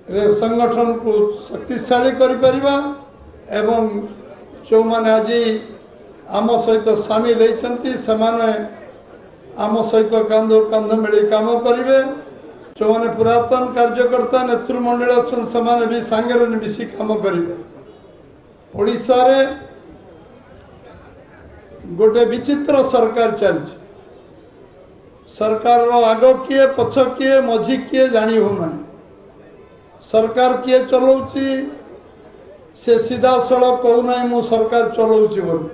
रे संगठन को शक्तिशाली करिपरिबा एवं जो माने आज आम सहित सामिल होती से आम सहित कांध कांध मिली काम करेंगे। जो मैंने पुरातन कार्यकर्ता नेतृमंडल अच्छा से भी सांगे मिसी काम करेंगे। ओडिशा रे गोटे विचित्र सरकार चलती। सरकार आग किए पछ किए मझी किए जानी होना। सरकार किए चलाउची से सीधा सड़क कहूना मु सरकार चलाउची बोली।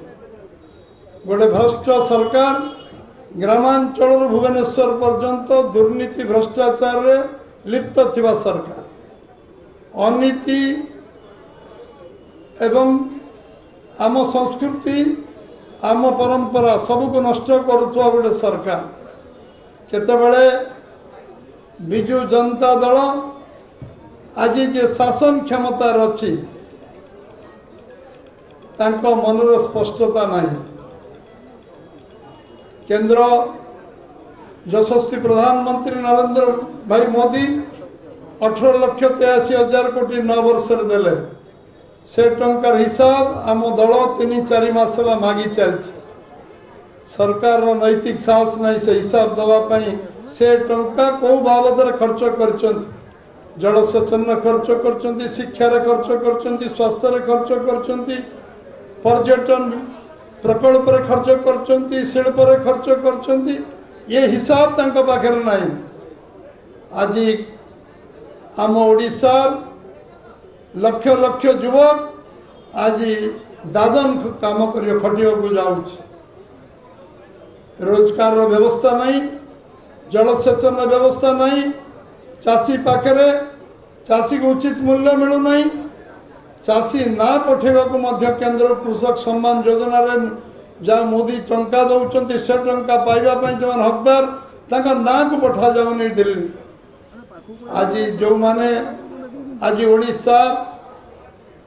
गोटे भ्रष्ट सरकार ग्रामांचल भुवनेश्वर पर्यंत दुर्नीति भ्रष्टाचार रे लिप्त थिबा सरकार अनीति एवं आम संस्कृति आम परंपरा सबको नष्ट करुवा गोटे सरकार। केतेबेले बिजु जनता दल आज जे शासन क्षमतार अच्छी तांको मनर स्पष्टता नहीं। केंद्र यशस्वी प्रधानमंत्री नरेंद्र भाई मोदी 18,83,000 कोटी 9 वर्ष देले से टंकार हिसाब आम दल 3-4 मास मागी चलती। सरकार नैतिक साहस नहीं से हिसाब दवाई से टंका कौ बाबद खर्च कर जलसेचन खर्च कर शिक्षार खर्च कर स्वास्थ्य खर्च कर पर्यटन प्रकल्प खर्च कर शिल्प खर्च कर ये हिसाब तांका पाखे नहीं। आज आम ओडिशा लक्ष लक्ष युवक आज दादन काम कर खटिया को जाऊँ। रोजगार व्यवस्था नहीं, जलसेचन व्यवस्था नहीं, चाषी पाखे चाषी को उचित मूल्य मिलूना। चाषी ना पठेवा को केंद्र कृषक सम्मान योजना रे जहाँ मोदी टंका दौरान से टंका पाइबा जो हकदार तांका ना को पठा जाऊनी दिल्ली। आज जो माने आज ओडिशा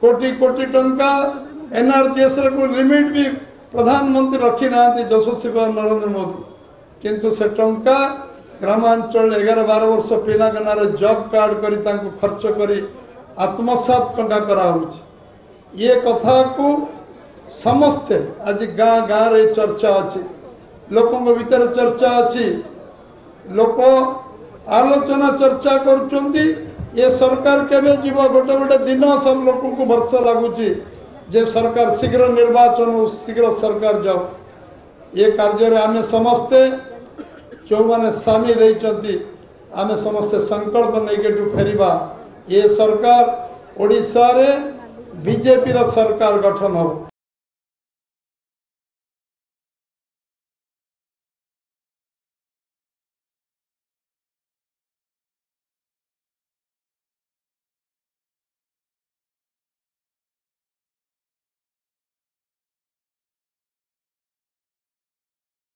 कोटी कोटी टंका एनआरजीएस को लिमिट भी प्रधानमंत्री रखी ना यशस्वी नरेंद्र मोदी किंतु से टंका ग्रामांचल 11-12 वर्ष पिला ना जॉब कार्ड करी तांको खर्च करी आत्मसात टंका करा ये कथा को समस्ते आज गाँ गाँ रे चर्चा अच्छी लोकों भीतर चर्चा अच्छी लोक आलोचना चर्चा करुँच ये सरकार केवे जीव गोटे गोटे दिन सब लोक को वर्ष लगुच जे सरकार शीघ्र निर्वाचन शीघ्र सरकार जाओ। ये कार्य आमे समस्ते जो माने सामिल होती आमे समस्ते संकल्प नहीं फेरिबा। ये सरकार ओडिशा रे बीजेपी रा सरकार गठन हो।